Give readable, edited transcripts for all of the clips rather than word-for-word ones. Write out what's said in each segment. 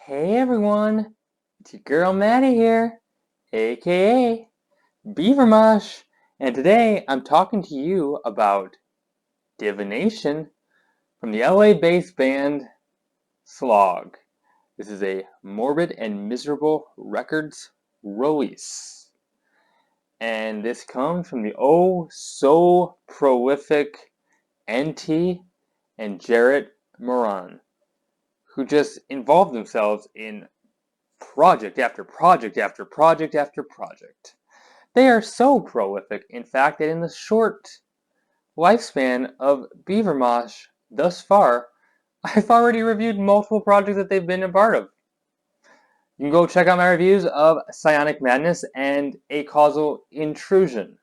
Hey everyone, it's your girl Maddie here, aka Beavermosh, and today I'm talking to you about Divination from the LA-based band Slog. This is a Morbid and Miserable Records release, and this comes from the oh so prolific NT and Jarrett Moran, who just involved themselves in project after project after project after project. They are so prolific, in fact, that in the short lifespan of Beavermosh thus far, I've already reviewed multiple projects that they've been a part of. You can go check out my reviews of Psionic Madness and A Causal Intrusion.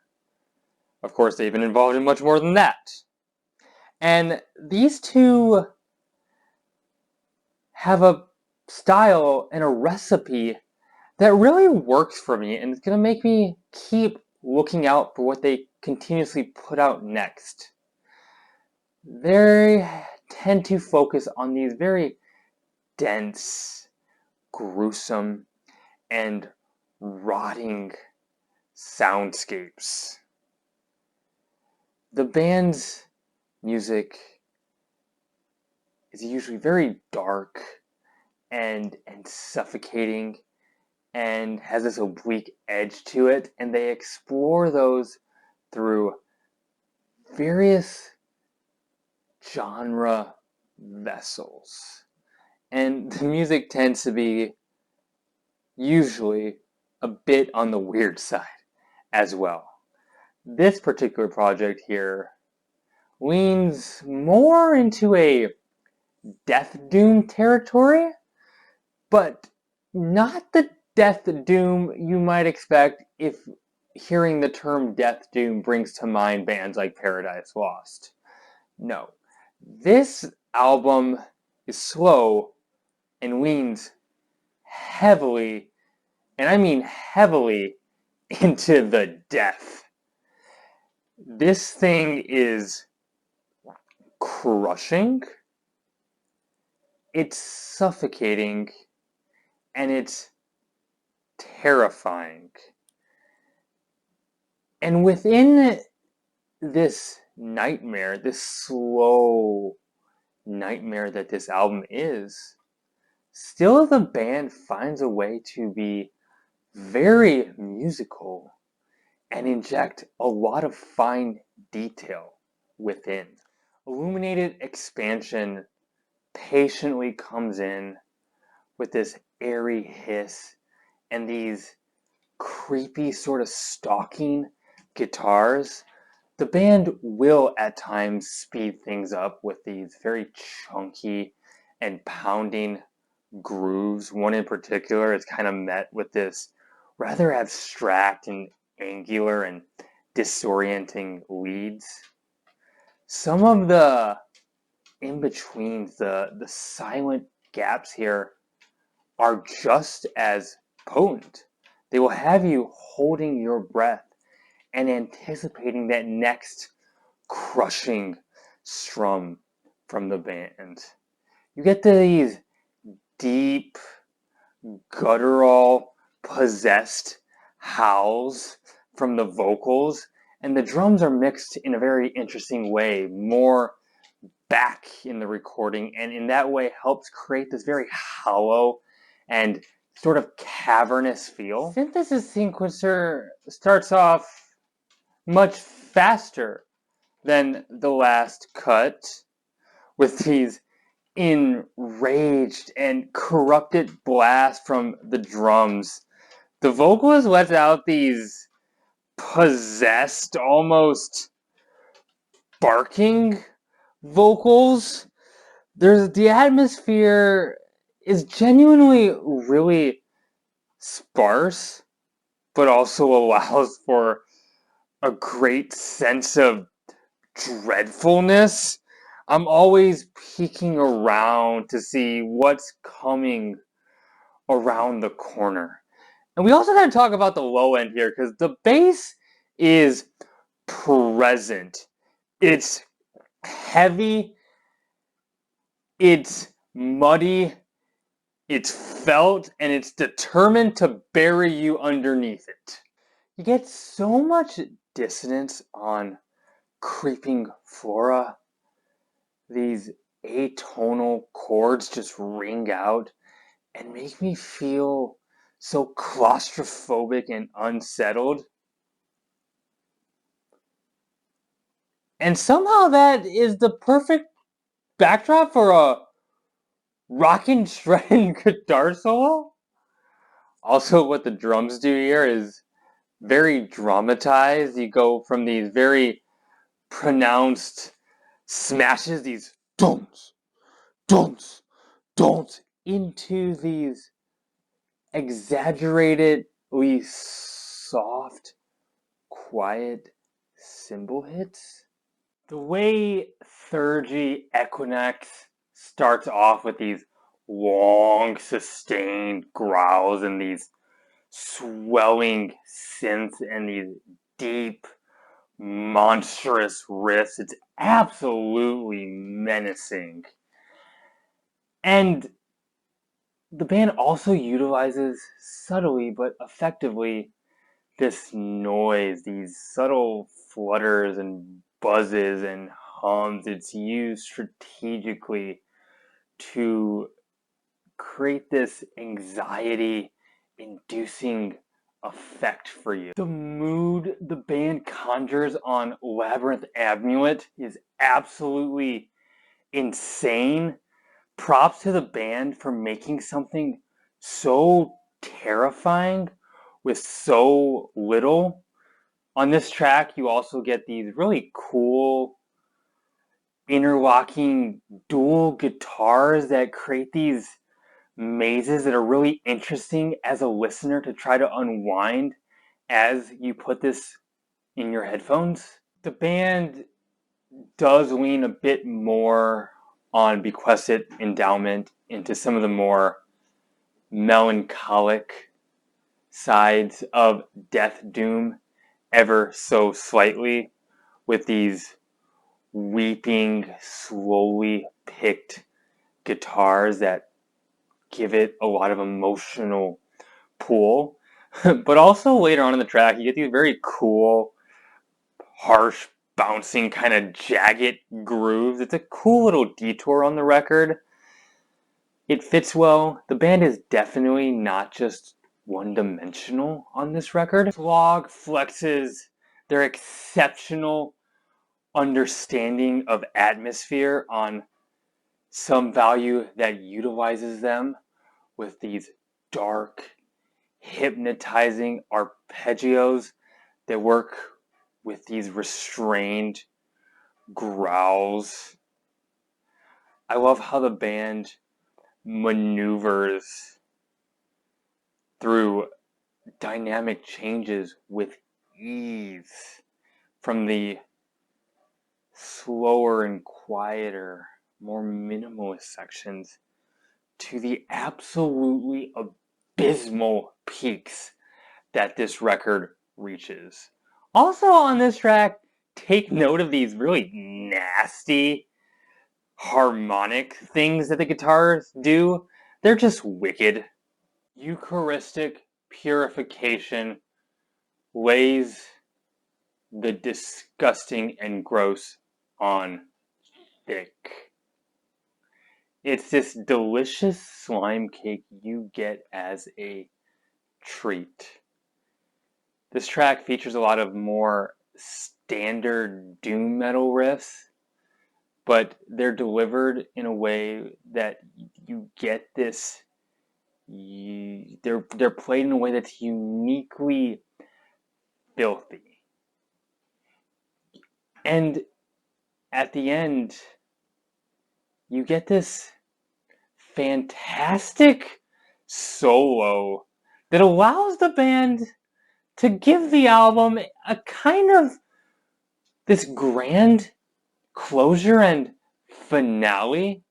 Of course, they've been involved in much more than that. And these two have a style and a recipe that really works for me, and it's going to make me keep looking out for what they continuously put out next. They tend to focus on these very dense, gruesome, and rotting soundscapes. The band's music is usually very dark and suffocating, and has this oblique edge to it, and they explore those through various genre vessels. And the music tends to be usually a bit on the weird side as well. This particular project here leans more into a death doom territory, but not the death doom you might expect if hearing the term death doom brings to mind bands like Paradise Lost. No. This album is slow and leans heavily, and I mean heavily, into the death. This thing is crushing, it's suffocating, and it's terrifying. And within this nightmare, this slow nightmare that this album is, still the band finds a way to be very musical and inject a lot of fine detail within. Illuminated Expansion patiently comes in with this airy hiss and these creepy sort of stalking guitars. The band will at times speed things up with these very chunky and pounding grooves. One in particular is kind of met with this rather abstract and angular and disorienting leads. Some of the in-betweens, the silent gaps here, are just as potent. They will have you holding your breath and anticipating that next crushing strum from the band. You get these deep, guttural, possessed howls from the vocals, and the drums are mixed in a very interesting way, more back in the recording, and in that way helps create this very hollow and sort of cavernous feel. Synthesis Sequencer starts off much faster than the last cut, with these enraged and corrupted blasts from the drums. The vocalist lets out these possessed, almost barking vocals. The atmosphere is genuinely really sparse, but also allows for a great sense of dreadfulness. I'm always peeking around to see what's coming around the corner. And we also got to talk about the low end here, because the bass is present. It's heavy, it's muddy, It's felt and it's determined to bury you underneath it. You get so much dissonance on creeping flora. These atonal chords just ring out and make me feel so claustrophobic and unsettled. And somehow that is the perfect backdrop for a rockin' shredding guitar solo. Also, what the drums do here is very dramatized. You go from these very pronounced smashes, these don'ts, don'ts, don'ts, into these exaggeratedly soft, quiet cymbal hits. The way Thurgy Equinox starts off with these long, sustained growls and these swelling synths and these deep, monstrous riffs, it's absolutely menacing. And the band also utilizes subtly but effectively this noise, these subtle flutters and buzzes and hums. It's used strategically to create this anxiety inducing effect for you. The mood the band conjures on Labyrinth Amulet is absolutely insane. Props to the band for making something so terrifying with so little. On this track, you also get these really cool interlocking dual guitars that create these mazes that are really interesting as a listener to try to unwind as you put this in your headphones. The band does lean a bit more on bequested endowment into some of the more melancholic sides of Death Doom ever so slightly, with these weeping, slowly picked guitars that give it a lot of emotional pull. But also later on in the track, you get these very cool, harsh, bouncing, kind of jagged grooves. It's a cool little detour on the record. It fits well. The band is definitely not just one-dimensional on this record. Slog flexes their exceptional understanding of atmosphere on some value that utilizes them with these dark, hypnotizing arpeggios that work with these restrained growls. I love how the band maneuvers through dynamic changes with ease, from the slower and quieter, more minimalist sections to the absolutely abysmal peaks that this record reaches. Also on this track, take note of these really nasty harmonic things that the guitars do. They're just wicked. Eucharistic purification lays the disgusting and gross on thick. It's this delicious slime cake you get as a treat. This track features a lot of more standard doom metal riffs, but they're delivered in a way that you get this. They're played in a way that's uniquely filthy. And at the end, you get this fantastic solo that allows the band to give the album a kind of this grand closure and finale.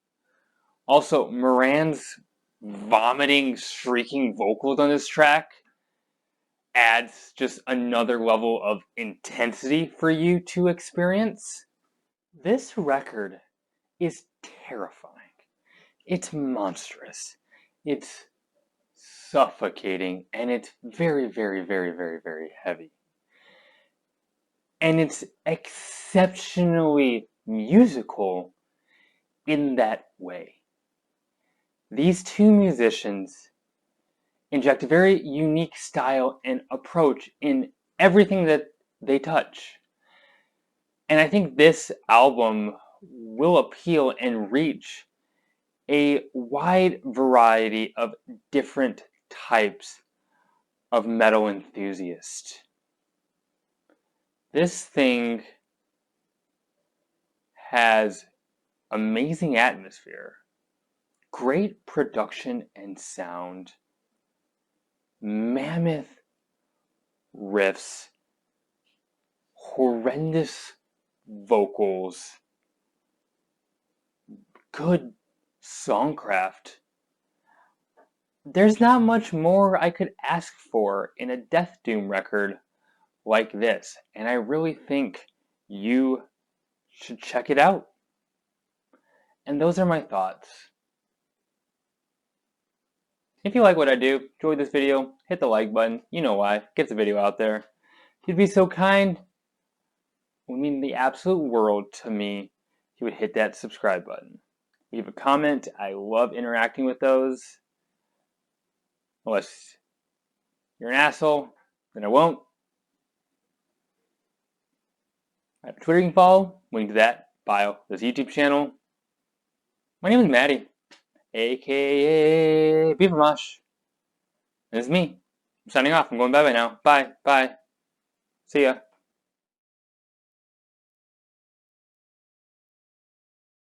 Also, Moran's vomiting, shrieking vocals on this track adds just another level of intensity for you to experience. This record is terrifying. It's monstrous. It's suffocating, and it's very, very, very, very, very heavy. And it's exceptionally musical in that way. These two musicians inject a very unique style and approach in everything that they touch. And I think this album will appeal and reach a wide variety of different types of metal enthusiasts. This thing has amazing atmosphere, great production and sound, mammoth riffs, horrendous vocals, good songcraft. There's not much more I could ask for in a Death Doom record like this, and I really think you should check it out. And those are my thoughts. If you like what I do, enjoy this video, hit the like button. You know why. Get the video out there. If you'd be so kind, it would mean the absolute world to me if you would hit that subscribe button. Leave a comment. I love interacting with those. Unless you're an asshole, then I won't. I have a Twitter you can follow. Link to that bio. This YouTube channel. My name is Maddie, aka Beavermosh. And this is me. I'm signing off. I'm going bye-bye now. Bye. Bye. See ya.